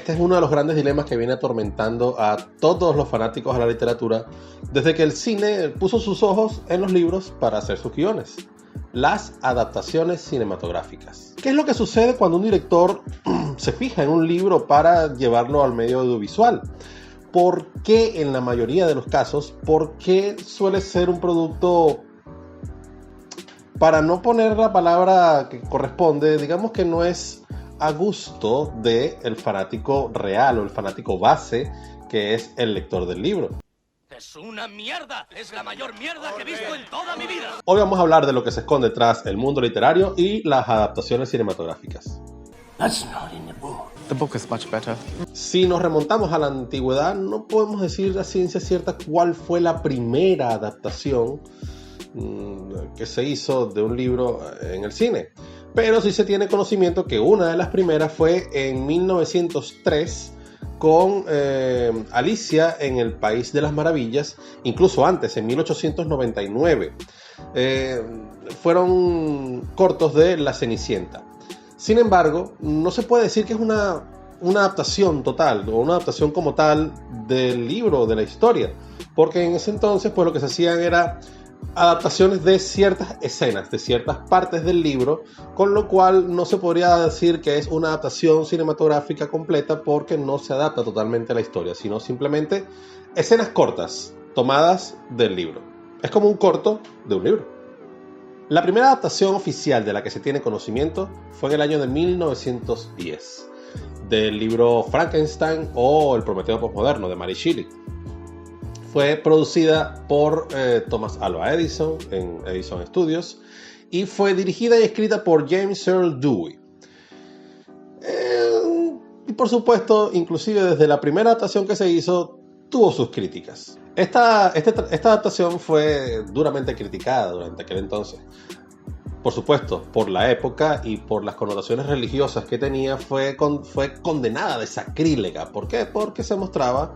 Este es uno de los grandes dilemas que viene atormentando a todos los fanáticos de la literatura desde que el cine puso sus ojos en los libros para hacer sus guiones: las adaptaciones cinematográficas. ¿Qué es lo que sucede cuando un director se fija en un libro para llevarlo al medio audiovisual? ¿Por qué en la mayoría de los casos? ¿Por qué suele ser un producto, para no poner la palabra que corresponde, digamos que no es a gusto del fanático real o el fanático base, que es el lector del libro? ¡Es una mierda! ¡Es la mayor mierda que he visto en toda mi vida! Hoy vamos a hablar de lo que se esconde tras el mundo literario y las adaptaciones cinematográficas. That's not in the book. The book is much better. Si nos remontamos a la antigüedad, no podemos decir a ciencia cierta cuál fue la primera adaptación que se hizo de un libro en el cine, pero sí se tiene conocimiento que una de las primeras fue en 1903 con Alicia en el País de las Maravillas. Incluso antes, en 1899 fueron cortos de La Cenicienta. Sin embargo, no se puede decir que es una adaptación total o una adaptación como tal del libro, de la historia, porque en ese entonces pues lo que se hacían era adaptaciones de ciertas escenas, de ciertas partes del libro, con lo cual no se podría decir que es una adaptación cinematográfica completa, porque no se adapta totalmente a la historia, sino simplemente escenas cortas tomadas del libro. Es como un corto de un libro. La primera adaptación oficial de la que se tiene conocimiento fue en el año de 1910, del libro Frankenstein o El Prometeo Postmoderno de Mary Shelley. Fue producida por Thomas Alva Edison en Edison Studios y fue dirigida y escrita por James Earl Dewey. Y por supuesto, inclusive desde la primera adaptación que se hizo, tuvo sus críticas. Esta adaptación fue duramente criticada durante aquel entonces. Por supuesto, por la época y por las connotaciones religiosas que tenía, fue condenada de sacrílega. ¿Por qué? Porque se mostraba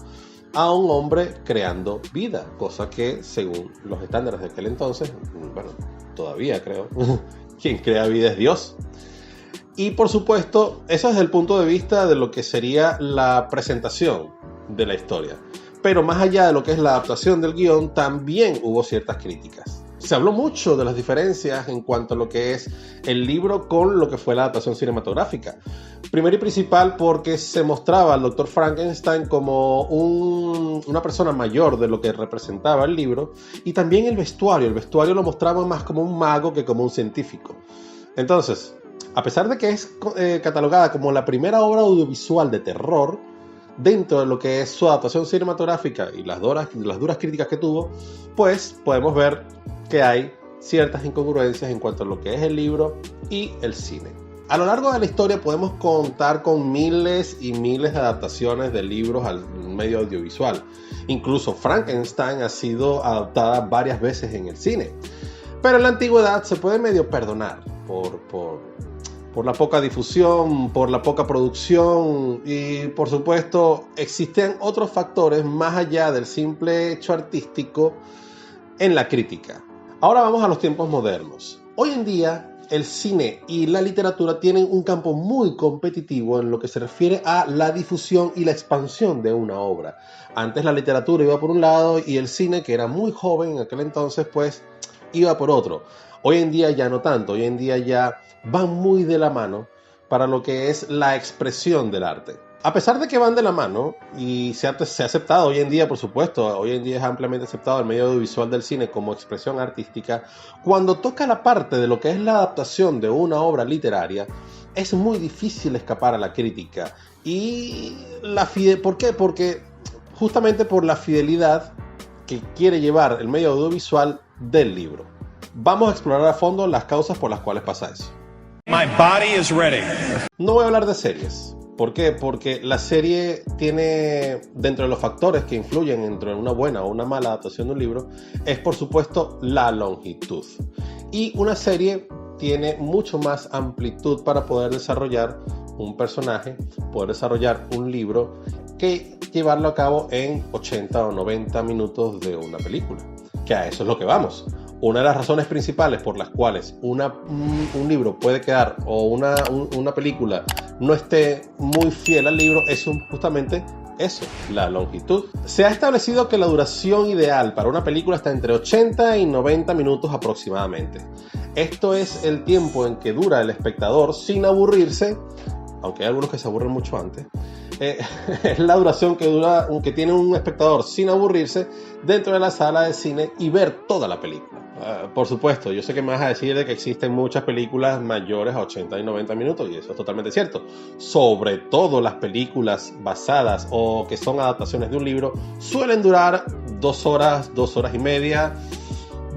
a un hombre creando vida, cosa que según los estándares de aquel entonces, bueno, todavía creo, quien crea vida es Dios. Y por supuesto, eso es desde el punto de vista de lo que sería la presentación de la historia. Pero más allá de lo que es la adaptación del guión, también hubo ciertas críticas. Se habló mucho de las diferencias en cuanto a lo que es el libro con lo que fue la adaptación cinematográfica. Primero y principal porque se mostraba al Dr. Frankenstein como una persona mayor de lo que representaba el libro, y también el vestuario lo mostraba más como un mago que como un científico. Entonces, a pesar de que es catalogada como la primera obra audiovisual de terror, dentro de lo que es su adaptación cinematográfica y las duras críticas que tuvo, pues podemos ver que hay ciertas incongruencias en cuanto a lo que es el libro y el cine. A lo largo de la historia podemos contar con miles y miles de adaptaciones de libros al medio audiovisual. Incluso Frankenstein ha sido adaptada varias veces en el cine. Pero en la antigüedad se puede medio perdonar por la poca difusión, por la poca producción, y por supuesto existen otros factores más allá del simple hecho artístico en la crítica. Ahora vamos a los tiempos modernos. Hoy en día el cine y la literatura tienen un campo muy competitivo en lo que se refiere a la difusión y la expansión de una obra. Antes la literatura iba por un lado y el cine, que era muy joven en aquel entonces, pues iba por otro. Hoy en día ya no tanto, hoy en día ya van muy de la mano para lo que es la expresión del arte. A pesar de que van de la mano, y se ha aceptado hoy en día, por supuesto, hoy en día es ampliamente aceptado el medio audiovisual del cine como expresión artística, cuando toca la parte de lo que es la adaptación de una obra literaria, es muy difícil escapar a la crítica. Y ¿por qué? Porque justamente por la fidelidad que quiere llevar el medio audiovisual del libro. Vamos a explorar a fondo las causas por las cuales pasa eso. My body is ready. No voy a hablar de series. ¿Por qué? Porque la serie tiene, dentro de los factores que influyen entre una buena o una mala adaptación de un libro, es por supuesto la longitud. Y una serie tiene mucho más amplitud para poder desarrollar un personaje, poder desarrollar un libro, que llevarlo a cabo en 80 o 90 minutos de una película. Que a eso es lo que vamos. Una de las razones principales por las cuales un libro puede quedar o una película no esté muy fiel al libro es justamente eso, la longitud. Se ha establecido que la duración ideal para una película está entre 80 y 90 minutos aproximadamente. Esto es el tiempo en que dura el espectador sin aburrirse, aunque hay algunos que se aburren mucho antes. Es la duración que tiene un espectador sin aburrirse dentro de la sala de cine y ver toda la película. Por supuesto, yo sé que me vas a decir de que existen muchas películas mayores a 80 y 90 minutos, y eso es totalmente cierto. Sobre todo las películas basadas o que son adaptaciones de un libro suelen durar 2 horas, 2 horas y media.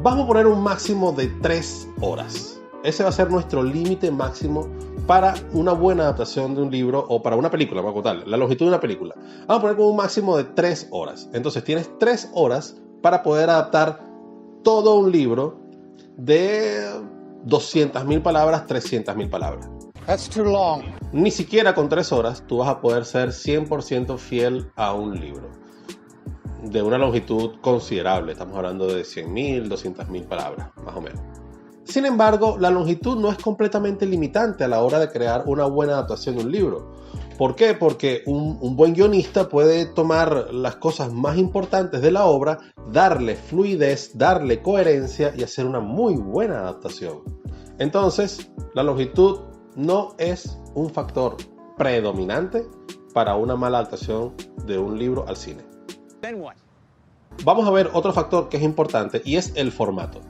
Vamos a poner un máximo de 3 horas. Ese va a ser nuestro límite máximo para una buena adaptación de un libro o para una película, vamos a contar, la longitud de una película. Vamos a poner como un máximo de 3 horas. Entonces tienes 3 horas para poder adaptar todo un libro de 200.000 palabras, 300.000 palabras. That's too long. Ni siquiera con 3 horas tú vas a poder ser 100% fiel a un libro de una longitud considerable. Estamos hablando de 100.000, 200.000 palabras, más o menos. Sin embargo, la longitud no es completamente limitante a la hora de crear una buena adaptación de un libro. ¿Por qué? Porque un buen guionista puede tomar las cosas más importantes de la obra, darle fluidez, darle coherencia y hacer una muy buena adaptación. Entonces, la longitud no es un factor predominante para una mala adaptación de un libro al cine. Vamos a ver otro factor que es importante y es el formato.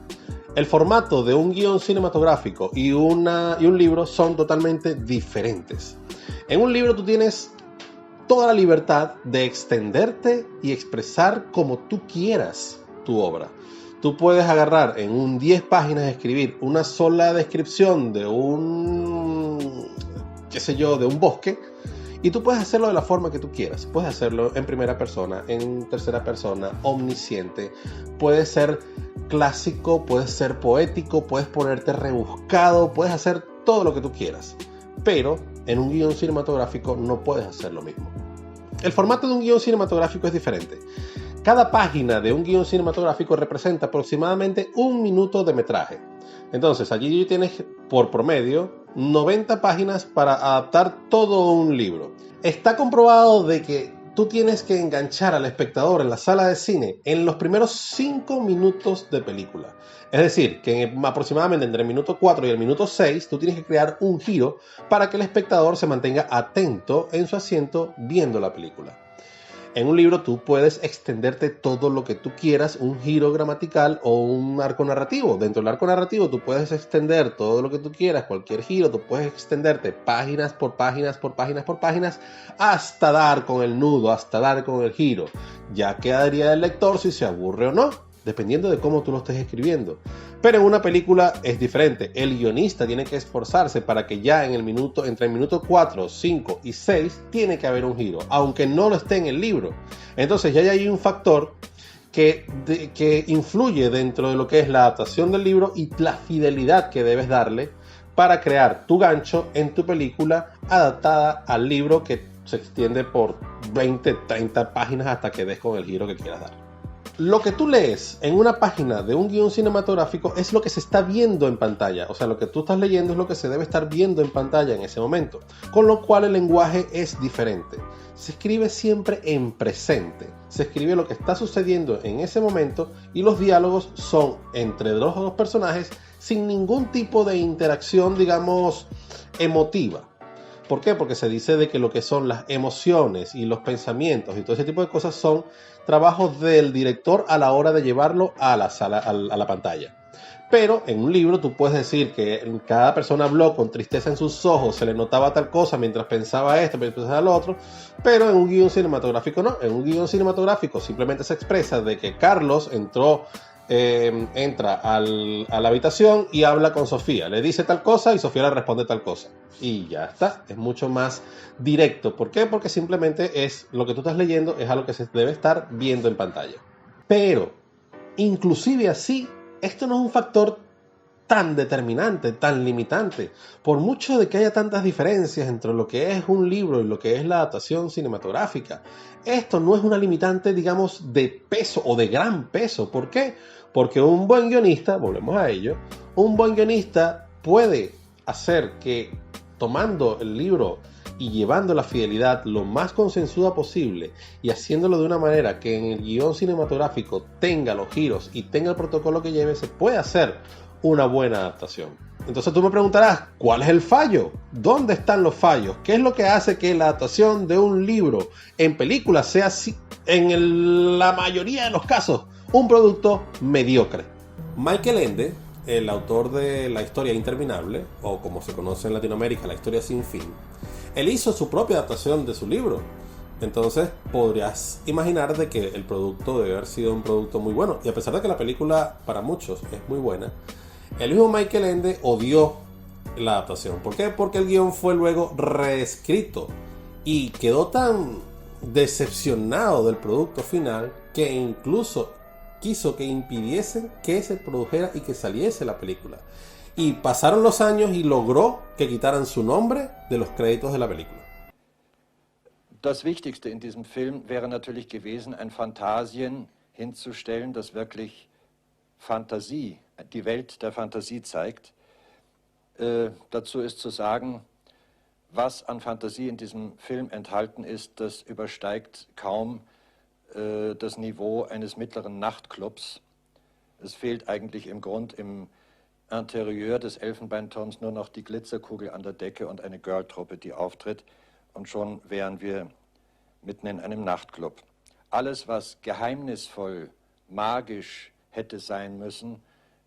El formato de un guión cinematográfico y un libro son totalmente diferentes. En un libro tú tienes toda la libertad de extenderte y expresar como tú quieras tu obra. Tú puedes agarrar en un 10 páginas, escribir una sola descripción de un bosque, y tú puedes hacerlo de la forma que tú quieras. Puedes hacerlo en primera persona, en tercera persona, omnisciente. Puede ser clásico, puede ser poético, puedes ponerte rebuscado, puedes hacer todo lo que tú quieras. Pero en un guión cinematográfico no puedes hacer lo mismo. El formato de un guión cinematográfico es diferente. Cada página de un guión cinematográfico representa aproximadamente 1 minuto de metraje. Entonces allí tienes por promedio 90 páginas para adaptar todo un libro. Está comprobado de que tú tienes que enganchar al espectador en la sala de cine en los primeros 5 minutos de película. Es decir, que aproximadamente entre el minuto 4 y el minuto 6 tú tienes que crear un giro para que el espectador se mantenga atento en su asiento viendo la película. En un libro tú puedes extenderte todo lo que tú quieras, un giro gramatical o un arco narrativo. Dentro del arco narrativo tú puedes extender todo lo que tú quieras, cualquier giro. Tú puedes extenderte páginas por páginas por páginas por páginas hasta dar con el nudo, hasta dar con el giro. Ya quedaría del lector si se aburre o no, dependiendo de cómo tú lo estés escribiendo. Pero en una película es diferente. El guionista tiene que esforzarse para que ya entre el minuto 4, 5 y 6 tiene que haber un giro, aunque no lo esté en el libro. Entonces ya hay un factor que influye dentro de lo que es la adaptación del libro y la fidelidad que debes darle para crear tu gancho en tu película adaptada al libro, que se extiende por 20, 30 páginas hasta que des con el giro que quieras dar. Lo que tú lees en una página de un guión cinematográfico es lo que se está viendo en pantalla. O sea, lo que tú estás leyendo es lo que se debe estar viendo en pantalla en ese momento. Con lo cual el lenguaje es diferente. Se escribe siempre en presente. Se escribe lo que está sucediendo en ese momento y los diálogos son entre los dos personajes sin ningún tipo de interacción, digamos, emotiva. ¿Por qué? Porque se dice de que lo que son las emociones y los pensamientos y todo ese tipo de cosas son trabajos del director a la hora de llevarlo a la sala, a la pantalla. Pero en un libro tú puedes decir que cada persona habló con tristeza en sus ojos, se le notaba tal cosa mientras pensaba esto, mientras pensaba lo otro, pero en un guión cinematográfico no. En un guión cinematográfico simplemente se expresa de que Carlos entra a la habitación y habla con Sofía, le dice tal cosa y Sofía le responde tal cosa y ya está. Es mucho más directo. ¿Por qué? Porque simplemente es lo que tú estás leyendo, es algo que se debe estar viendo en pantalla. Pero inclusive así, esto no es un factor tan determinante, tan limitante. Por mucho de que haya tantas diferencias entre lo que es un libro y lo que es la adaptación cinematográfica, esto no es una limitante, digamos, de peso o de gran peso. ¿Por qué? Porque un buen guionista, volvemos a ello, un buen guionista puede hacer que, tomando el libro y llevando la fidelidad lo más consensuada posible y haciéndolo de una manera que en el guión cinematográfico tenga los giros y tenga el protocolo que lleve, se puede hacer una buena adaptación. Entonces tú me preguntarás, ¿cuál es el fallo? ¿Dónde están los fallos? ¿Qué es lo que hace que la adaptación de un libro en película sea, en la mayoría de los casos, un producto mediocre? Michael Ende, el autor de La historia interminable, o como se conoce en Latinoamérica, La historia sin fin, él hizo su propia adaptación de su libro. Entonces podrías imaginar de que el producto debe haber sido un producto muy bueno. Y a pesar de que la película para muchos es muy buena, el mismo Michael Ende odió la adaptación. ¿Por qué? Porque el guión fue luego reescrito y quedó tan decepcionado del producto final que incluso quiso que impidiesen que se produjera y que saliese la película. Y pasaron los años y logró que quitaran su nombre de los créditos de la película. Das Wichtigste in diesem Film wäre natürlich gewesen, ein Phantasien hinzustellen, das wirklich Fantasie, die Welt der Fantasie zeigt. Dazu ist zu sagen, was an Fantasie in diesem Film enthalten ist, das übersteigt kaum das Niveau eines mittleren Nachtclubs. Es fehlt eigentlich im Grund im Interieur des Elfenbeinturms nur noch die Glitzerkugel an der Decke und eine Girl-Truppe, die auftritt. Und schon wären wir mitten in einem Nachtclub. Alles, was geheimnisvoll, magisch hätte sein müssen,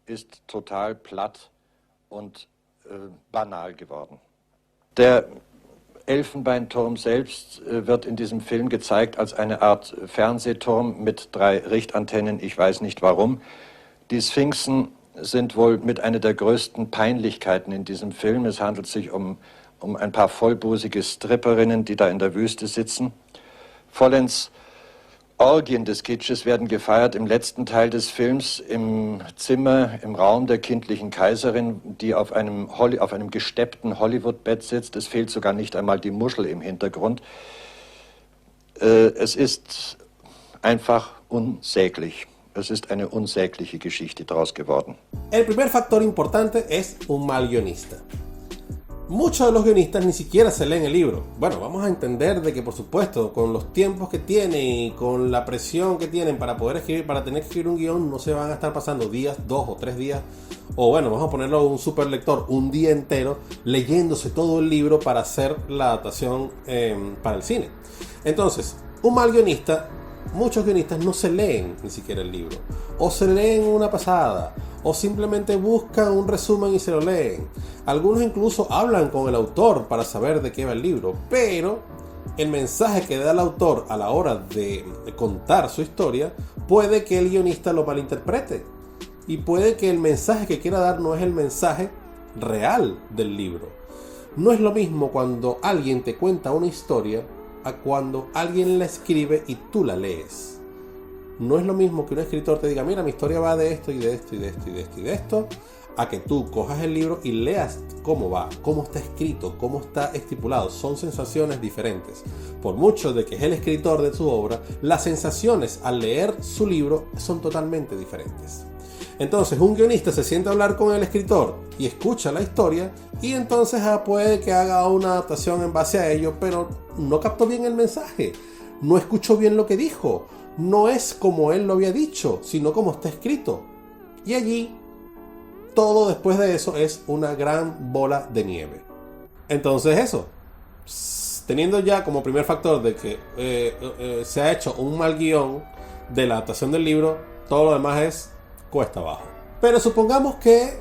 ist total platt und banal geworden. Der Elfenbeinturm selbst wird in diesem Film gezeigt als eine Art Fernsehturm mit 3 Richtantennen, ich weiß nicht warum. Die Sphinxen sind wohl mit einer der größten Peinlichkeiten in diesem Film. Es handelt sich um ein paar vollbusige Stripperinnen, die da in der Wüste sitzen. Vollends Orgien des Kitsches werden gefeiert im letzten Teil des Films im Zimmer, im Raum der kindlichen Kaiserin, die auf einem gesteppten Hollywood-Bett sitzt. Es fehlt sogar nicht einmal die Muschel im Hintergrund. Es ist einfach unsäglich. Es ist eine unsägliche Geschichte daraus geworden. El primer factor importante es un mal guionista. Muchos de los guionistas ni siquiera se leen el libro. Bueno, vamos a entender de que, por supuesto, con los tiempos que tienen y con la presión que tienen para poder escribir, para tener que escribir un guión, no se van a estar pasando días, 2 o 3 días, o bueno, vamos a ponerlo un super lector, un día entero leyéndose todo el libro para hacer la adaptación para el cine. Entonces, un mal guionista, muchos guionistas no se leen ni siquiera el libro, o se leen una pasada, o simplemente buscan un resumen y se lo leen. Algunos incluso hablan con el autor para saber de qué va el libro, pero el mensaje que da el autor a la hora de contar su historia puede que el guionista lo malinterprete, y puede que el mensaje que quiera dar no es el mensaje real del libro. No es lo mismo cuando alguien te cuenta una historia a cuando alguien la escribe y tú la lees. No es lo mismo que un escritor te diga, mira, mi historia va de esto y de esto y de esto y de esto y de esto, a que tú cojas el libro y leas cómo va, cómo está escrito, cómo está estipulado. Son sensaciones diferentes. Por mucho de que es el escritor de su obra, las sensaciones al leer su libro son totalmente diferentes. Entonces un guionista se sienta a hablar con el escritor y escucha la historia, y entonces puede que haga una adaptación en base a ello, pero no captó bien el mensaje, no escuchó bien lo que dijo, no es como él lo había dicho, sino como está escrito. Y allí, todo después de eso es una gran bola de nieve. Entonces eso, teniendo ya como primer factor de que se ha hecho un mal guión de la adaptación del libro, todo lo demás es cuesta abajo. Pero supongamos que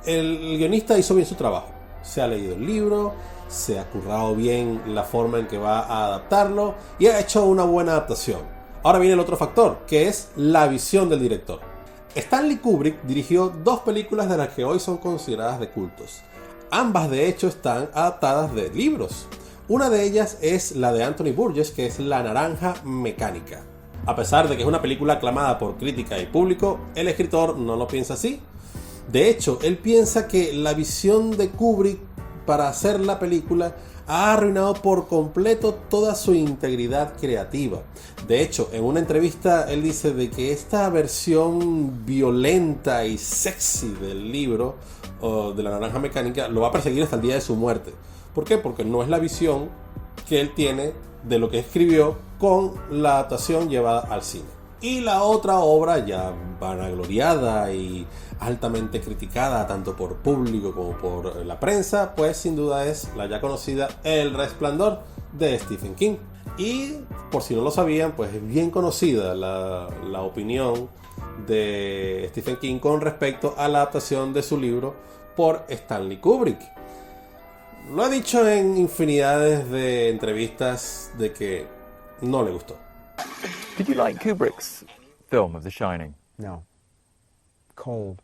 el guionista hizo bien su trabajo. Se ha leído el libro, se ha currado bien la forma en que va a adaptarlo y ha hecho una buena adaptación. Ahora viene el otro factor, que es la visión del director. Stanley Kubrick dirigió 2 películas de las que hoy son consideradas de cultos. Ambas de hecho están adaptadas de libros. Una de ellas es la de Anthony Burgess, que es La Naranja Mecánica. A pesar de que es una película aclamada por crítica y público, el escritor no lo piensa así. De hecho, él piensa que la visión de Kubrick para hacer la película ha arruinado por completo toda su integridad creativa. De hecho, en una entrevista él dice de que esta versión violenta y sexy del libro de La Naranja Mecánica lo va a perseguir hasta el día de su muerte. ¿Por qué? Porque no es la visión que él tiene de lo que escribió con la adaptación llevada al cine. Y la otra obra, ya vanagloriada y altamente criticada tanto por público como por la prensa, pues sin duda es la ya conocida El Resplandor de Stephen King. Y por si no lo sabían, pues es bien conocida la opinión de Stephen King con respecto a la adaptación de su libro por Stanley Kubrick. Lo ha dicho en infinidades de entrevistas de que no le gustó. Did you like Kubrick's film of The Shining? No. Cold.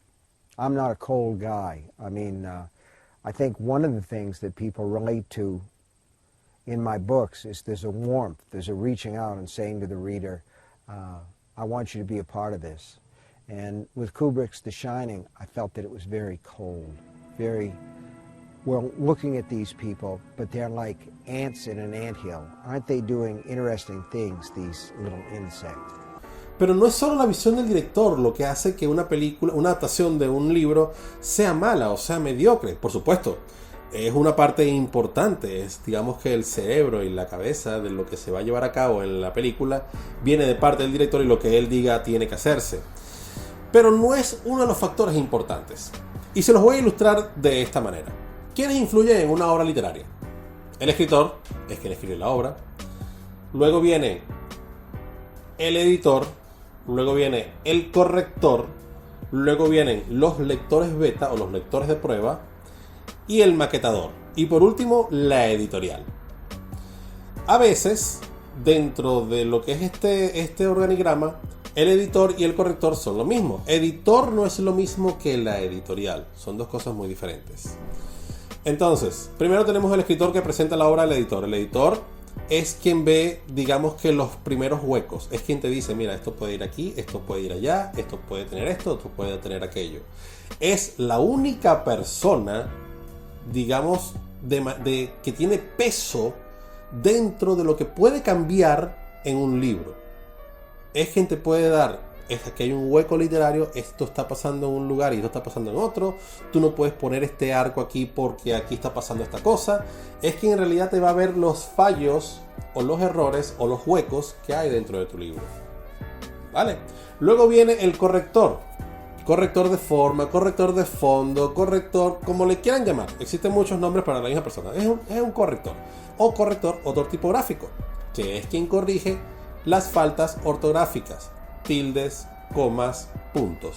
I'm not a cold guy. I mean, I think one of the things that people relate to in my books is there's a warmth, there's a reaching out and saying to the reader, I want you to be a part of this. And with Kubrick's The Shining, I felt that it was very cold, very, well, looking at these people, but they're like ants in an anthill. Aren't they doing interesting things, these little insects? Pero no es solo la visión del director lo que hace que una película, una adaptación de un libro sea mala o sea mediocre. Por supuesto, es una parte importante, es digamos que el cerebro y la cabeza de lo que se va a llevar a cabo en la película viene de parte del director y lo que él diga tiene que hacerse. Pero no es uno de los factores importantes. Y se los voy a ilustrar de esta manera. ¿Quiénes influyen en una obra literaria? El escritor es quien escribe la obra. Luego viene el editor. Luego viene el corrector. Luego vienen los lectores beta o los lectores de prueba. Y el maquetador. Y por último, la editorial. A veces, dentro de lo que es este organigrama, el editor y el corrector son lo mismo. Editor no es lo mismo que la editorial. Son dos cosas muy diferentes. Entonces, primero tenemos el escritor que presenta la obra al editor. El editor es quien ve, digamos que los primeros huecos. Es quien te dice, mira, esto puede ir aquí, esto puede ir allá, esto puede tener esto puede tener aquello. Es la única persona, digamos, que tiene peso dentro de lo que puede cambiar en un libro. Es quien te puede dar, es que hay un hueco literario, esto está pasando en un lugar y esto está pasando en otro, tú no puedes poner este arco aquí porque aquí está pasando esta cosa. Es quien en realidad te va a ver los fallos o los errores o los huecos que hay dentro de tu libro. ¿Vale? Luego viene el corrector. Corrector de forma, corrector de fondo, corrector, como le quieran llamar. Existen muchos nombres para la misma persona. Es un corrector. O corrector ortotipográfico, que es quien corrige las faltas ortográficas, tildes, comas, puntos.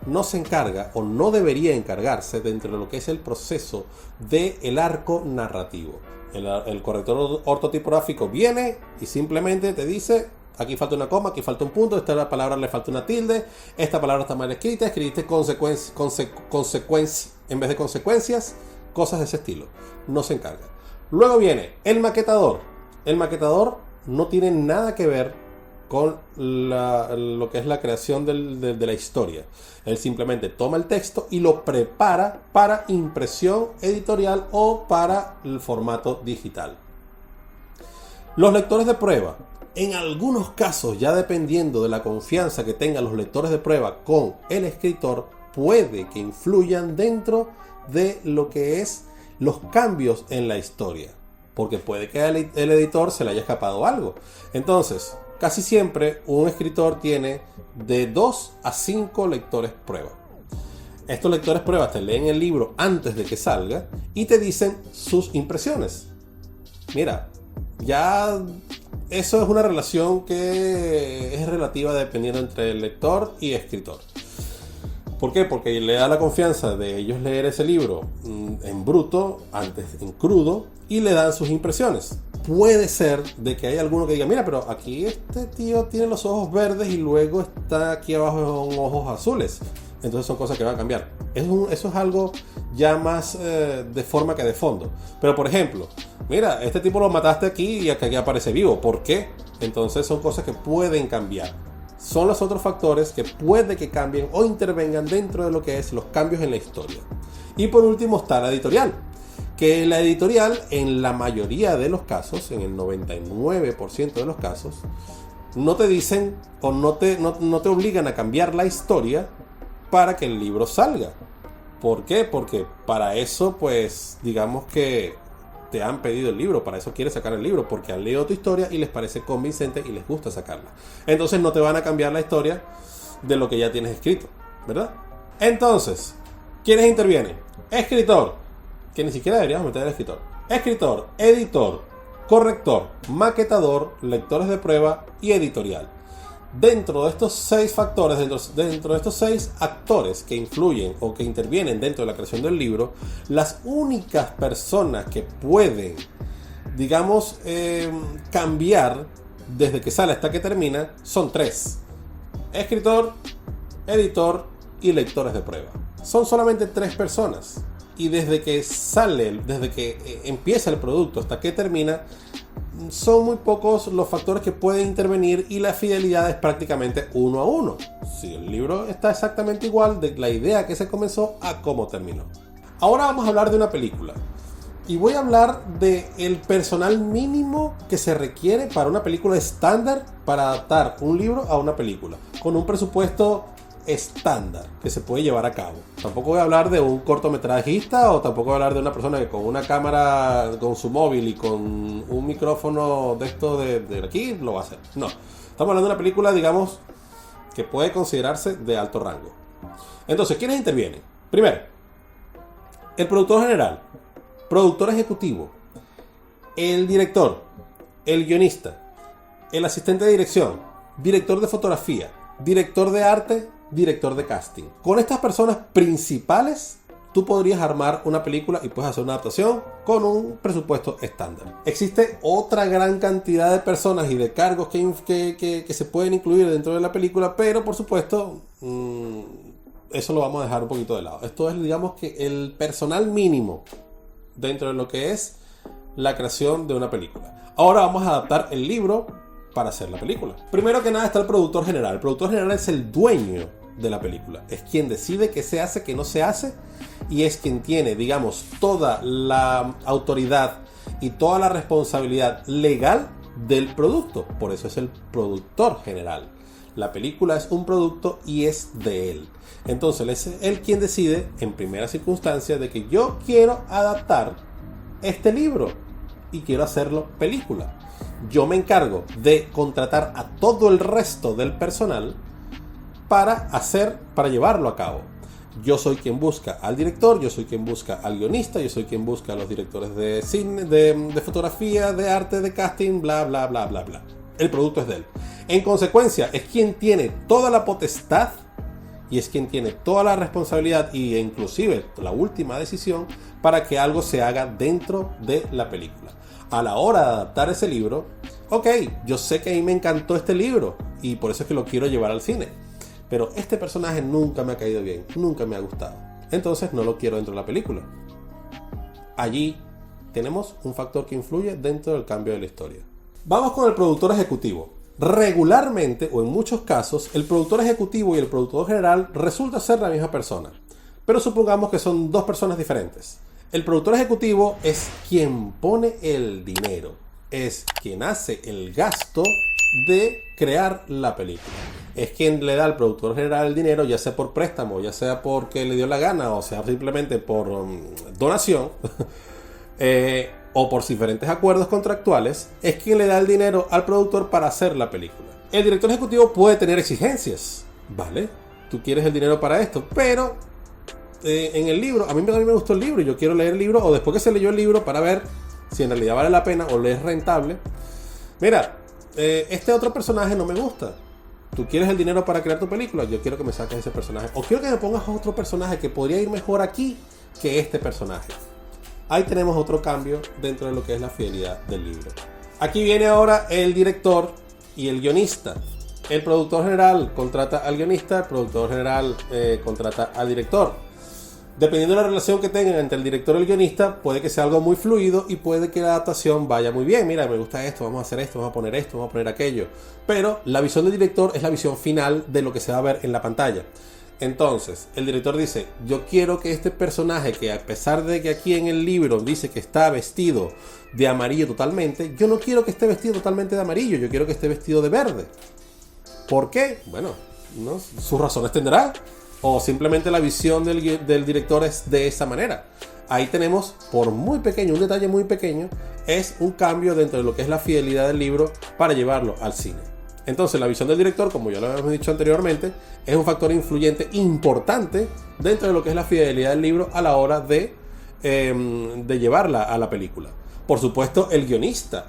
No se encarga o no debería encargarse dentro de lo que es el proceso del arco narrativo. El corrector ortotipográfico viene y simplemente te dice: aquí falta una coma, aquí falta un punto, esta palabra le falta una tilde, esta palabra está mal escrita, escribiste consecuencia en vez de consecuencias, cosas de ese estilo. No se encarga. Luego viene el maquetador. El maquetador no tiene nada que ver con lo que es la creación de la historia. Él simplemente toma el texto y lo prepara para impresión editorial o para el formato digital. Los lectores de prueba. En algunos casos, ya dependiendo de la confianza que tengan los lectores de prueba con el escritor, puede que influyan dentro de lo que es los cambios en la historia. Porque puede que el editor se le haya escapado algo. Entonces, casi siempre un escritor tiene de 2 a 5 lectores prueba. Estos lectores pruebas te leen el libro antes de que salga y te dicen sus impresiones. Mira, ya eso es una relación que es relativa dependiendo entre el lector y escritor. ¿Por qué? Porque le da la confianza de ellos leer ese libro en bruto, antes en crudo, y le dan sus impresiones. Puede ser de que haya alguno que diga, mira, pero aquí este tío tiene los ojos verdes y luego está aquí abajo con ojos azules. Entonces son cosas que van a cambiar. Eso es algo ya más de forma que de fondo. Pero por ejemplo, mira, este tipo lo mataste aquí y aquí aparece vivo. ¿Por qué? Entonces son cosas que pueden cambiar. son los otros factores que puede que cambien o intervengan dentro de lo que es los cambios en la historia. Y por último está la editorial, que la editorial en la mayoría de los casos, en el 99% de los casos, no te dicen o no te obligan a cambiar la historia para que el libro salga. ¿Por qué? Porque para eso, pues, digamos que te han pedido el libro, para eso quieres sacar el libro, porque han leído tu historia y les parece convincente y les gusta sacarla. Entonces no te van a cambiar la historia de lo que ya tienes escrito, ¿verdad? Entonces, ¿quiénes intervienen? Escritor, que ni siquiera deberíamos meter al escritor. Escritor, editor, corrector, maquetador, lectores de prueba y editorial. Dentro de estos 6 factores, dentro de estos 6 actores que influyen o que intervienen dentro de la creación del libro, las únicas personas que pueden, digamos, cambiar desde que sale hasta que termina son 3: escritor, editor y lectores de prueba. Son solamente 3 personas. Y desde que sale, desde que empieza el producto hasta que termina, son muy pocos los factores que pueden intervenir y la fidelidad es prácticamente 1 a 1. Si el libro está exactamente igual de la idea que se comenzó a cómo terminó. Ahora vamos a hablar de una película. Y voy a hablar del personal mínimo que se requiere para una película estándar para adaptar un libro a una película. Con un presupuesto estándar que se puede llevar a cabo. Tampoco voy a hablar de un cortometrajista o tampoco voy a hablar de una persona que con una cámara, con su móvil y con un micrófono de esto de aquí lo va a hacer. No, estamos hablando de una película, digamos, que puede considerarse de alto rango. Entonces, ¿quiénes intervienen? Primero, el productor general, productor ejecutivo, el director, el guionista, el asistente de dirección, director de fotografía, director de arte, director de casting. Con estas personas principales, tú podrías armar una película y puedes hacer una adaptación con un presupuesto estándar. Existe otra gran cantidad de personas y de cargos que se pueden incluir dentro de la película, pero por supuesto, eso lo vamos a dejar un poquito de lado. Esto es, digamos, que el personal mínimo dentro de lo que es la creación de una película. Ahora vamos a adaptar el libro para hacer la película. Primero que nada está el productor general. El productor general es el dueño de la película. Es quien decide qué se hace, qué no se hace, y es quien tiene, digamos, toda la autoridad y toda la responsabilidad legal del producto. Por eso es el productor general. La película es un producto y es de él. Entonces es él quien decide en primera circunstancia de que yo quiero adaptar este libro y quiero hacerlo película. Yo me encargo de contratar a todo el resto del personal para llevarlo a cabo. Yo soy quien busca al director, yo soy quien busca al guionista, yo soy quien busca a los directores de cine, de fotografía, de arte, de casting, bla, bla, bla, bla, bla. El producto es de él. En consecuencia, es quien tiene toda la potestad y es quien tiene toda la responsabilidad e inclusive la última decisión para que algo se haga dentro de la película. A la hora de adaptar ese libro, ok, yo sé que a mí me encantó este libro y por eso es que lo quiero llevar al cine. Pero este personaje nunca me ha caído bien, nunca me ha gustado. Entonces no lo quiero dentro de la película. Allí tenemos un factor que influye dentro del cambio de la historia. Vamos con el productor ejecutivo. Regularmente, o en muchos casos, el productor ejecutivo y el productor general resulta ser la misma persona. Pero supongamos que son 2 personas diferentes. El productor ejecutivo es quien pone el dinero. Es quien hace el gasto de crear la película. Es quien le da al productor general el dinero, ya sea por préstamo, ya sea porque le dio la gana, o sea simplemente por donación, o por diferentes acuerdos contractuales. Es quien le da el dinero al productor para hacer la película. El director ejecutivo puede tener exigencias, ¿vale? Tú quieres el dinero para esto, pero en el libro, a mí me gustó el libro y yo quiero leer el libro, o después que se leyó el libro para ver si en realidad vale la pena o le es rentable. Mira, este otro personaje no me gusta. Tú quieres el dinero para crear tu película, yo quiero que me saques ese personaje, o quiero que me pongas otro personaje que podría ir mejor aquí que este personaje. Ahí tenemos otro cambio dentro de lo que es la fidelidad del libro. Aquí viene ahora el director y el guionista. El productor general contrata al guionista, el productor general contrata al director. Dependiendo de la relación que tengan entre el director y el guionista, puede que sea algo muy fluido y puede que la adaptación vaya muy bien. Mira, me gusta esto, vamos a hacer esto, vamos a poner esto, vamos a poner aquello. Pero la visión del director es la visión final de lo que se va a ver en la pantalla. Entonces, el director dice, yo quiero que este personaje, que a pesar de que aquí en el libro dice que está vestido de amarillo totalmente, yo no quiero que esté vestido totalmente de amarillo, yo quiero que esté vestido de verde. ¿Por qué? Bueno, ¿no? Sus razones tendrá. O simplemente la visión del director es de esa manera. Ahí tenemos, por muy pequeño, un detalle muy pequeño, es un cambio dentro de lo que es la fidelidad del libro para llevarlo al cine. Entonces la visión del director, como ya lo habíamos dicho anteriormente, es un factor influyente importante dentro de lo que es la fidelidad del libro a la hora de llevarla a la película. Por supuesto, el guionista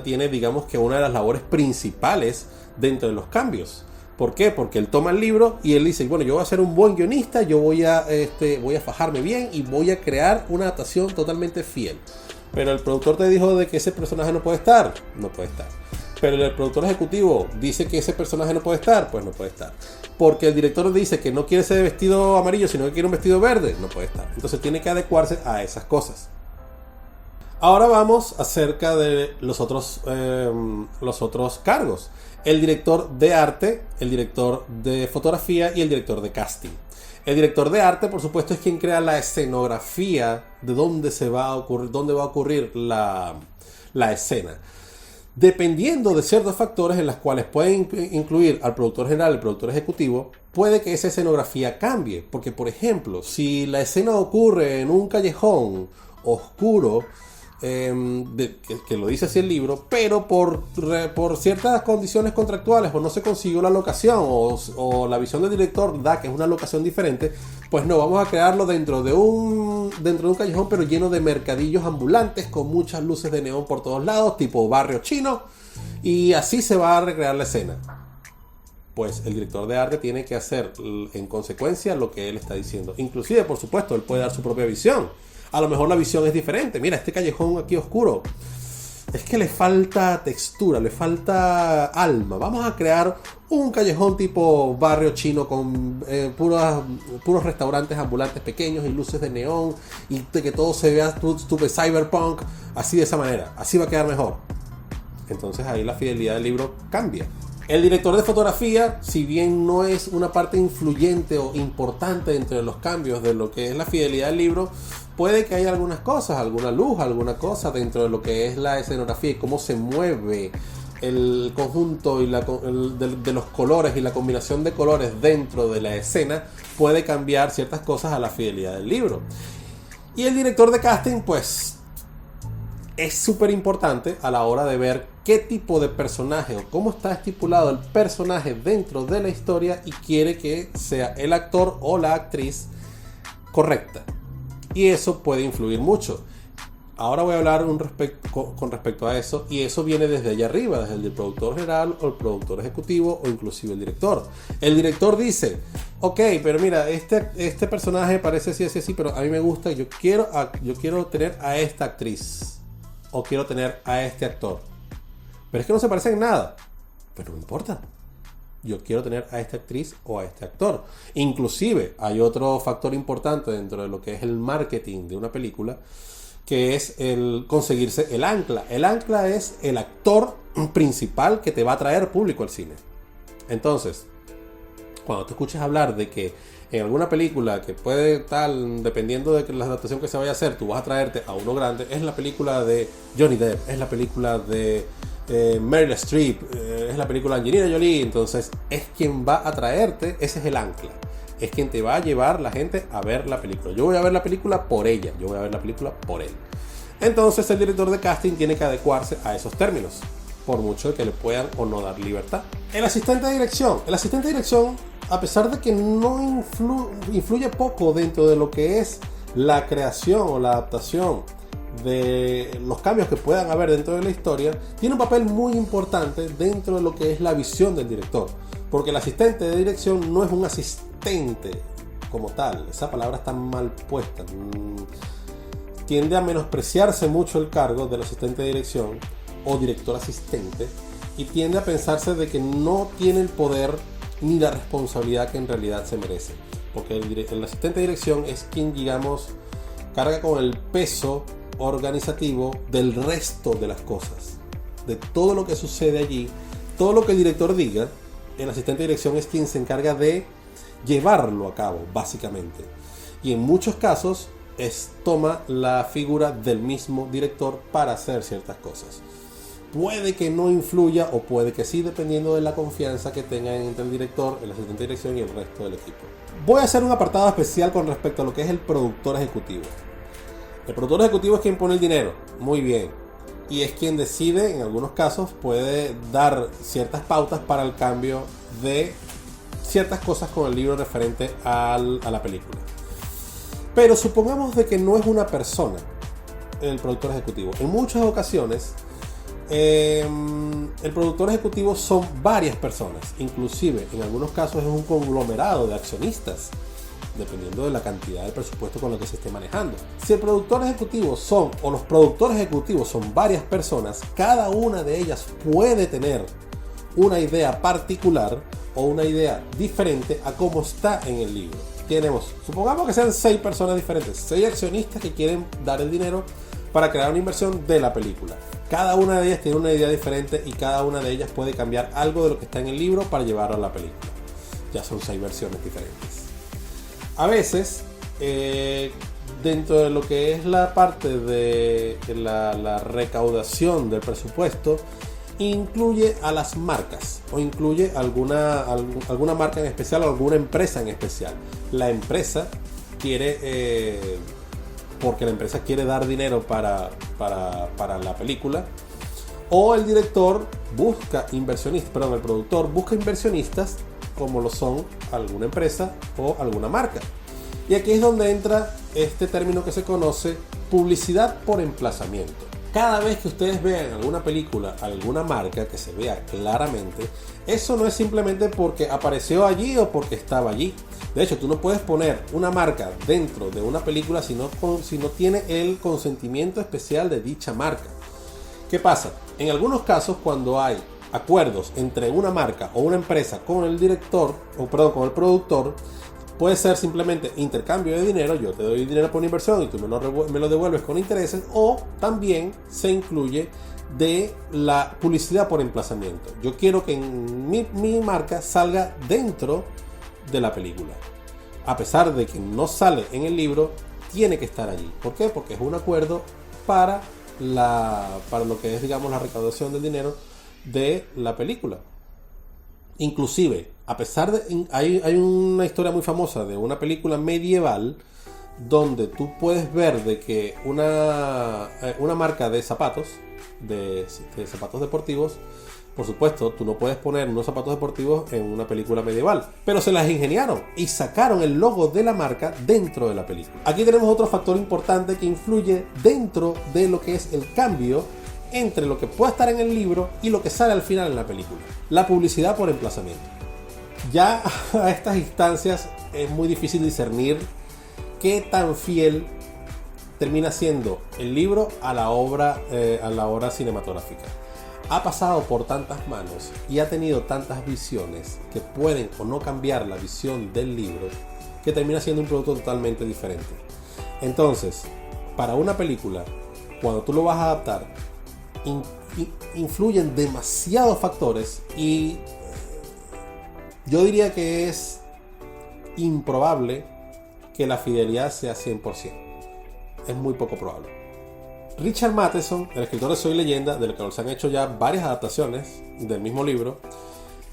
tiene, digamos, que una de las labores principales dentro de los cambios. ¿Por qué? Porque él toma el libro y él dice, bueno, yo voy a ser un buen guionista, yo voy a fajarme bien y voy a crear una adaptación totalmente fiel. Pero el productor te dijo de que ese personaje no puede estar. No puede estar. Pero el productor ejecutivo dice que ese personaje no puede estar. Pues no puede estar. Porque el director dice que no quiere ese vestido amarillo, sino que quiere un vestido verde. No puede estar. Entonces tiene que adecuarse a esas cosas. Ahora vamos acerca de los otros cargos. El director de arte, el director de fotografía y el director de casting. El director de arte, por supuesto, es quien crea la escenografía de dónde va a ocurrir la escena. Dependiendo de ciertos factores en los cuales pueden incluir al productor general, el productor ejecutivo, puede que esa escenografía cambie. Porque, por ejemplo, si la escena ocurre en un callejón oscuro, que lo dice así el libro, pero por ciertas condiciones contractuales o no se consiguió la locación o la visión del director da que es una locación diferente, pues no, vamos a crearlo dentro de un callejón pero lleno de mercadillos ambulantes con muchas luces de neón por todos lados, tipo barrio chino, y así se va a recrear la escena. Pues el director de arte tiene que hacer en consecuencia lo que él está diciendo. Inclusive, por supuesto, él puede dar su propia visión. A lo mejor la visión es diferente. Mira, este callejón aquí oscuro, es que le falta textura, le falta alma. Vamos a crear un callejón tipo barrio chino con puros restaurantes ambulantes pequeños y luces de neón y que todo se vea super cyberpunk, así de esa manera. Así va a quedar mejor. Entonces ahí la fidelidad del libro cambia. El director de fotografía, si bien no es una parte influyente o importante dentro de los cambios de lo que es la fidelidad del libro, puede que haya algunas cosas, alguna luz, alguna cosa dentro de lo que es la escenografía y cómo se mueve el conjunto y de los colores y la combinación de colores dentro de la escena, puede cambiar ciertas cosas a la fidelidad del libro. Y el director de casting, pues, es súper importante a la hora de ver qué tipo de personaje o cómo está estipulado el personaje dentro de la historia y quiere que sea el actor o la actriz correcta. Y eso puede influir mucho. Ahora voy a hablar con respecto a eso, y eso viene desde allá arriba, desde el productor general o el productor ejecutivo o inclusive el director. El director dice, ok, pero mira, este personaje parece así, pero a mí me gusta, yo quiero tener a esta actriz o quiero tener a este actor. Pero es que no se parecen en nada. Pero no importa. Yo quiero tener a esta actriz o a este actor. Inclusive hay otro factor importante dentro de lo que es el marketing de una película, que es el conseguirse el ancla. El ancla es el actor principal que te va a traer público al cine. Entonces, cuando te escuches hablar de que en alguna película que puede tal, dependiendo de la adaptación que se vaya a hacer, tú vas a traerte a uno grande, es la película de Johnny Depp, es la película de Meryl Streep, es la película de Angelina Jolie, entonces es quien va a traerte, ese es el ancla, es quien te va a llevar la gente a ver la película. Yo voy a ver la película por ella, yo voy a ver la película por él. Entonces el director de casting tiene que adecuarse a esos términos, por mucho que le puedan o no dar libertad. El asistente de dirección, a pesar de que no influye poco dentro de lo que es la creación o la adaptación de los cambios que puedan haber dentro de la historia, tiene un papel muy importante dentro de lo que es la visión del director, porque el asistente de dirección no es un asistente como tal, esa palabra está mal puesta, tiende a menospreciarse mucho el cargo del asistente de dirección o director asistente, y tiende a pensarse de que no tiene el poder ni la responsabilidad que en realidad se merece. porque el asistente de dirección es quien, digamos, carga con el peso organizativo del resto de las cosas, de todo lo que sucede allí, todo lo que el director diga. El asistente de dirección es quien se encarga de llevarlo a cabo, básicamente, y en muchos casos toma la figura del mismo director para hacer ciertas cosas. Puede que no influya o puede que sí, dependiendo de la confianza que tengan entre el director, el asistente de dirección y el resto del equipo. Voy a hacer un apartado especial con respecto a lo que es el productor ejecutivo. El productor ejecutivo es quien pone el dinero, muy bien, y es quien decide, en algunos casos puede dar ciertas pautas para el cambio de ciertas cosas con el libro referente a la película. Pero supongamos de que no es una persona el productor ejecutivo. En muchas ocasiones el productor ejecutivo son varias personas, inclusive en algunos casos es un conglomerado de accionistas, dependiendo de la cantidad de presupuesto con lo que se esté manejando. Si el productor ejecutivo los productores ejecutivos son varias personas, cada una de ellas puede tener una idea particular o una idea diferente a cómo está en el libro. Supongamos que sean 6 personas diferentes, 6 accionistas que quieren dar el dinero para crear una inversión de la película. Cada una de ellas tiene una idea diferente y cada una de ellas puede cambiar algo de lo que está en el libro para llevarlo a la película. Ya son 6 versiones diferentes. A veces, dentro de lo que es la parte de la recaudación del presupuesto, incluye a las marcas o incluye alguna marca en especial o alguna empresa en especial. La empresa quiere, porque la empresa quiere dar dinero para la película, o el director busca inversionistas, el productor busca inversionistas como lo son alguna empresa o alguna marca. Y aquí es donde entra este término que se conoce publicidad por emplazamiento. Cada vez que ustedes vean alguna película, alguna marca que se vea claramente, eso no es simplemente porque apareció allí o porque estaba allí. De hecho, tú no puedes poner una marca dentro de una película si no tiene el consentimiento especial de dicha marca. ¿Qué pasa? En algunos casos, cuando hay acuerdos entre una marca o una empresa con el director, con el productor, puede ser simplemente intercambio de dinero. Yo te doy dinero por una inversión y tú me lo devuelves con intereses, o también se incluye de la publicidad por emplazamiento. Yo quiero que mi marca salga dentro de la película. A pesar de que no sale en el libro, tiene que estar allí. ¿Por qué? Porque es un acuerdo para lo que es, digamos, la recaudación del dinero de la película. Inclusive, a pesar de... Hay una historia muy famosa de una película medieval donde tú puedes ver de que una marca de zapatos, de zapatos deportivos, por supuesto, tú no puedes poner unos zapatos deportivos en una película medieval, pero se las ingeniaron y sacaron el logo de la marca dentro de la película. Aquí tenemos otro factor importante que influye dentro de lo que es el cambio entre lo que puede estar en el libro y lo que sale al final en la película: la publicidad por emplazamiento. Ya a estas instancias es muy difícil discernir qué tan fiel termina siendo el libro a la obra cinematográfica. Ha pasado por tantas manos y ha tenido tantas visiones que pueden o no cambiar la visión del libro, que termina siendo un producto totalmente diferente. Entonces, para una película, cuando tú lo vas a adaptar, influyen demasiados factores y yo diría que es improbable que la fidelidad sea 100%. Es muy poco probable. Richard Matheson, el escritor de Soy Leyenda, del que se han hecho ya varias adaptaciones del mismo libro,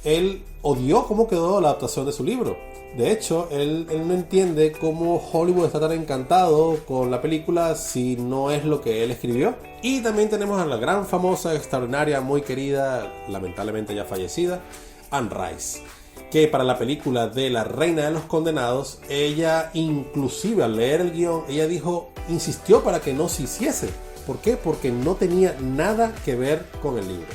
él odió cómo quedó la adaptación de su libro. De hecho, él no entiende cómo Hollywood está tan encantado con la película si no es lo que él escribió. Y también tenemos a la gran, famosa, extraordinaria, muy querida, lamentablemente ya fallecida, Anne Rice, que para la película de La Reina de los Condenados, ella, inclusive al leer el guión, ella insistió para que no se hiciese. ¿Por qué? Porque no tenía nada que ver con el libro.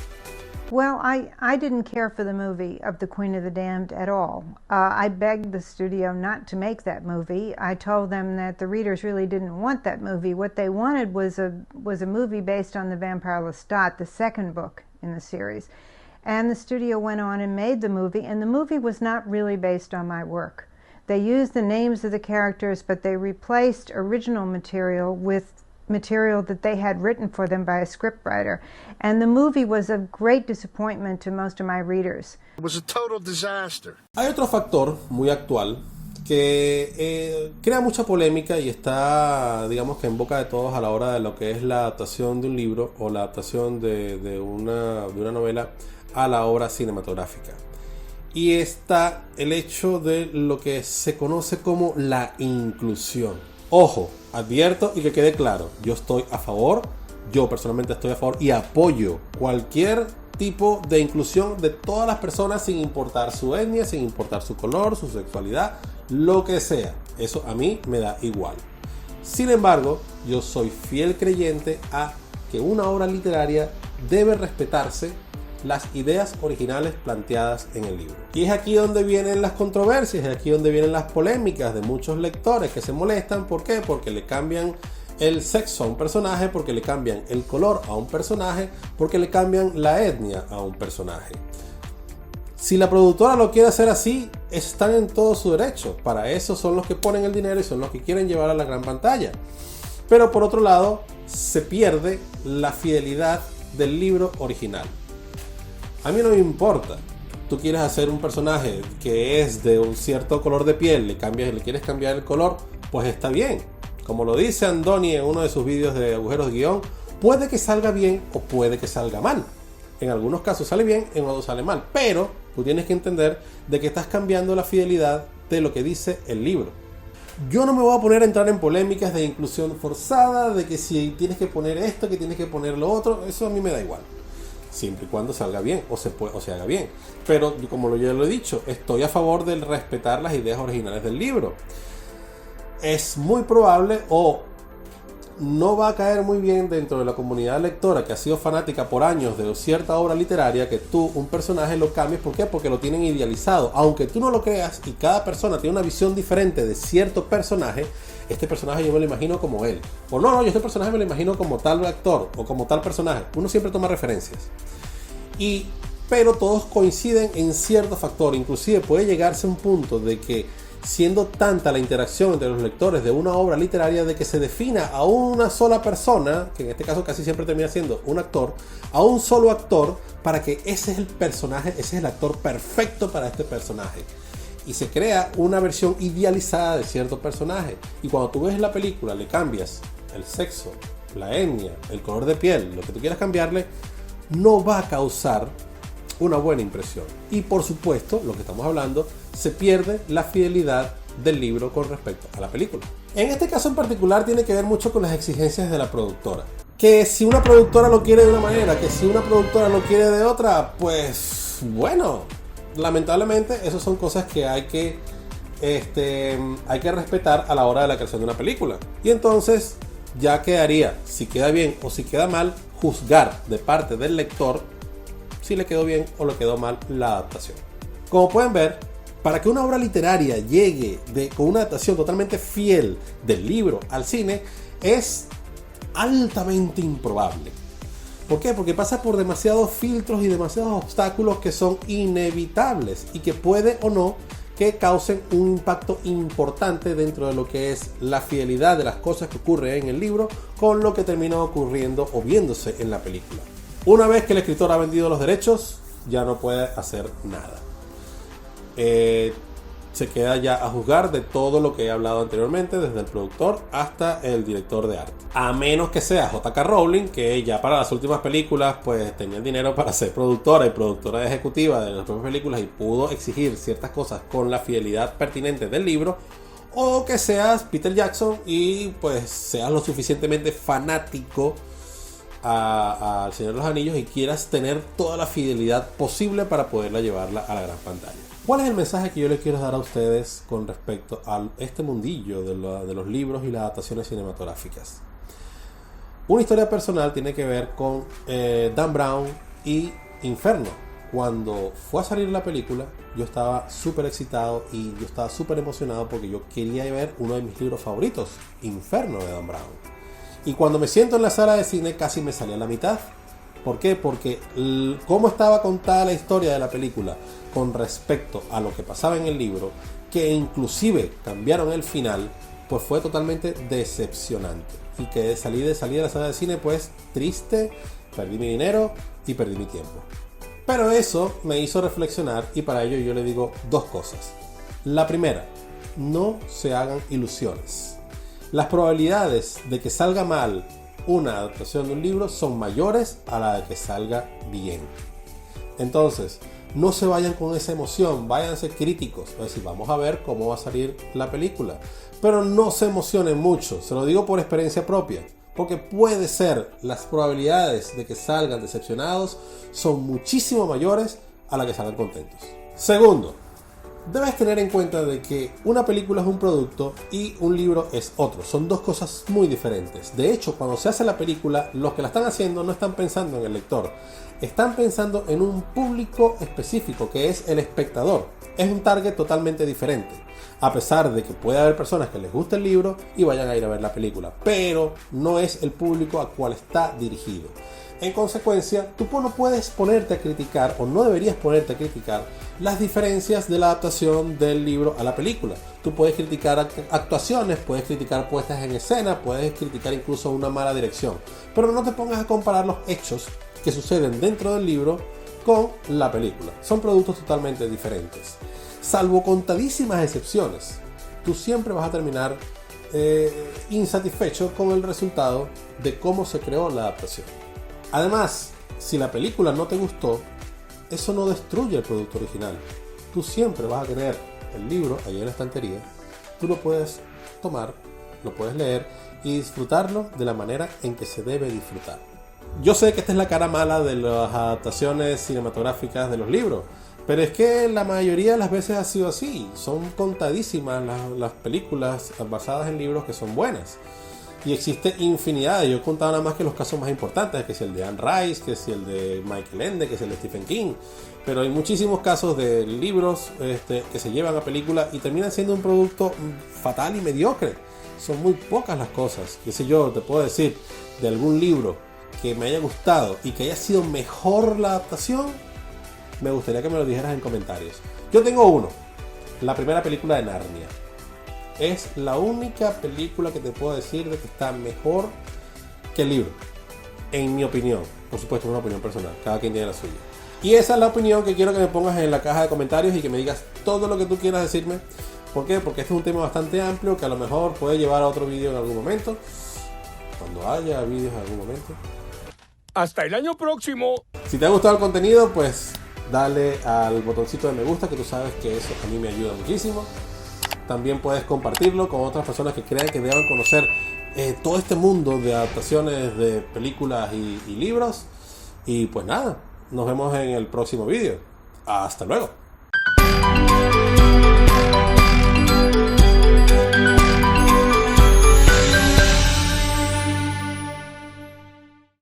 Well, I didn't care for the movie of The Queen of the Damned at all. I begged the studio not to make that movie. I told them that the readers really didn't want that movie. What they wanted was a movie based on The Vampire Lestat, the second book in the series. And the studio went on and made the movie, and the movie was not really based on my work. They used the names of the characters, but they replaced original material with material that they had written for them by a scriptwriter. And the movie was a great disappointment to most of my readers. It was a total disaster. Hay otro factor muy actual que crea mucha polémica y está, digamos que en boca de todos a la hora de lo que es la adaptación de un libro o la adaptación de una novela a la obra cinematográfica. Y está el hecho de lo que se conoce como la inclusión. Ojo, advierto y que quede claro, yo personalmente estoy a favor y apoyo cualquier tipo de inclusión de todas las personas sin importar su etnia, sin importar su color, su sexualidad, lo que sea. Eso a mí me da igual. Sin embargo, yo soy fiel creyente a que una obra literaria debe respetarse las ideas originales planteadas en el libro. Y es aquí donde vienen las controversias, es aquí donde vienen las polémicas de muchos lectores que se molestan. ¿Por qué? Porque le cambian el sexo a un personaje, porque le cambian el color a un personaje, porque le cambian la etnia a un personaje. Si la productora lo quiere hacer así, están en todo su derecho. Para eso son los que ponen el dinero y son los que quieren llevar a la gran pantalla. Pero por otro lado, se pierde la fidelidad del libro original. A mí no me importa. Tú quieres hacer un personaje que es de un cierto color de piel, le quieres cambiar el color, pues está bien. Como lo dice Andoni en uno de sus vídeos de agujeros de guión, puede que salga bien o puede que salga mal. En algunos casos sale bien, en otros sale mal. Pero tú tienes que entender de que estás cambiando la fidelidad de lo que dice el libro. Yo no me voy a poner a entrar en polémicas de inclusión forzada, de que si tienes que poner esto, que tienes que poner lo otro. Eso a mí me da igual. Siempre y cuando salga bien o se haga bien. Pero como ya lo he dicho, estoy a favor de respetar las ideas originales del libro. Es muy probable o no va a caer muy bien dentro de la comunidad lectora que ha sido fanática por años de cierta obra literaria que tú un personaje lo cambies. ¿Por qué? Porque lo tienen idealizado. Aunque tú no lo creas y cada persona tiene una visión diferente de cierto personaje, este personaje yo me lo imagino como él. O no, yo este personaje me lo imagino como tal actor o como tal personaje. Uno siempre toma referencias. Pero todos coinciden en cierto factor. Inclusive puede llegarse a un punto de que, siendo tanta la interacción entre los lectores de una obra literaria, de que se defina a una sola persona, que en este caso casi siempre termina siendo un actor, a un solo actor, para que ese es el personaje, ese es el actor perfecto para este personaje. Y se crea una versión idealizada de cierto personaje. Y cuando tú ves la película, le cambias el sexo, la etnia, el color de piel, lo que tú quieras cambiarle, no va a causar una buena impresión. Y por supuesto, lo que estamos hablando, se pierde la fidelidad del libro con respecto a la película. En este caso en particular tiene que ver mucho con las exigencias de la productora. Que si una productora lo quiere de una manera, que si una productora lo quiere de otra, pues bueno, lamentablemente esas son cosas que hay que respetar a la hora de la creación de una película. Y entonces ya quedaría, si queda bien o si queda mal, juzgar de parte del lector si le quedó bien o le quedó mal la adaptación. Como pueden ver, para que una obra literaria llegue con una adaptación totalmente fiel del libro al cine, es altamente improbable. ¿Por qué? Porque pasa por demasiados filtros y demasiados obstáculos que son inevitables y que puede o no que causen un impacto importante dentro de lo que es la fidelidad de las cosas que ocurren en el libro con lo que termina ocurriendo o viéndose en la película. Una vez que el escritor ha vendido los derechos, ya no puede hacer nada. Se queda ya a juzgar de todo lo que he hablado anteriormente, desde el productor hasta el director de arte. A menos que sea J.K. Rowling, que ya para las últimas películas pues tenía el dinero para ser productora y productora ejecutiva de las propias películas y pudo exigir ciertas cosas con la fidelidad pertinente del libro. O que seas Peter Jackson y pues seas lo suficientemente fanático al Señor de los Anillos y quieras tener toda la fidelidad posible para poderla llevarla a la gran pantalla. ¿Cuál es el mensaje que yo les quiero dar a ustedes con respecto a este mundillo de los libros y las adaptaciones cinematográficas? Una historia personal tiene que ver con Dan Brown y Inferno. Cuando fue a salir la película, yo estaba súper excitado y yo estaba súper emocionado porque yo quería ver uno de mis libros favoritos, Inferno de Dan Brown. Y cuando me siento en la sala de cine casi me salía a la mitad. ¿Por qué? Porque cómo estaba contada la historia de la película con respecto a lo que pasaba en el libro, que inclusive cambiaron el final, pues fue totalmente decepcionante. Y que salí de la sala de cine pues triste, perdí mi dinero y perdí mi tiempo. Pero eso me hizo reflexionar y para ello yo le digo dos cosas. La primera, no se hagan ilusiones. Las probabilidades de que salga mal una adaptación de un libro son mayores a la de que salga bien. Entonces, no se vayan con esa emoción, váyanse críticos, es decir, vamos a ver cómo va a salir la película. Pero no se emocionen mucho, se lo digo por experiencia propia, porque puede ser, las probabilidades de que salgan decepcionados son muchísimo mayores a la que salgan contentos. Segundo, debes tener en cuenta de que una película es un producto y un libro es otro. Son dos cosas muy diferentes. De hecho, cuando se hace la película, los que la están haciendo no están pensando en el lector. Están pensando en un público específico, que es el espectador. Es un target totalmente diferente. A pesar de que puede haber personas que les guste el libro y vayan a ir a ver la película. Pero no es el público al cual está dirigido. En consecuencia, tú no puedes ponerte a criticar, o no deberías ponerte a criticar, las diferencias de la adaptación del libro a la película. Tú puedes criticar actuaciones, puedes criticar puestas en escena, puedes criticar incluso una mala dirección. Pero no te pongas a comparar los hechos que suceden dentro del libro con la película. Son productos totalmente diferentes. Salvo contadísimas excepciones, tú siempre vas a terminar insatisfecho con el resultado de cómo se creó la adaptación. Además, si la película no te gustó, eso no destruye el producto original. Tú siempre vas a tener el libro ahí en la estantería, tú lo puedes tomar, lo puedes leer y disfrutarlo de la manera en que se debe disfrutar. Yo sé que esta es la cara mala de las adaptaciones cinematográficas de los libros, pero es que la mayoría de las veces ha sido así. Son contadísimas las películas basadas en libros que son buenas. Y existe infinidad. Yo he contado nada más que los casos más importantes, que es el de Anne Rice, que es el de Michael Ende, que es el de Stephen King. Pero hay muchísimos casos de libros que se llevan a película y terminan siendo un producto fatal y mediocre. Son muy pocas las cosas. Qué sé yo, te puedo decir de algún libro que me haya gustado y que haya sido mejor la adaptación. Me gustaría que me lo dijeras en comentarios. Yo tengo uno. La primera película de Narnia. Es la única película que te puedo decir de que está mejor que el libro, en mi opinión. Por supuesto, es una opinión personal, cada quien tiene la suya. Y esa es la opinión que quiero que me pongas en la caja de comentarios y que me digas todo lo que tú quieras decirme. ¿Por qué? Porque este es un tema bastante amplio que a lo mejor puede llevar a otro vídeo en algún momento, cuando haya vídeos en algún momento. ¡Hasta el año próximo! Si te ha gustado el contenido, pues dale al botoncito de me gusta, que tú sabes que eso a mí me ayuda muchísimo. También puedes compartirlo con otras personas que crean que deban conocer todo este mundo de adaptaciones de películas y libros. Y pues nada, nos vemos en el próximo vídeo. Hasta luego.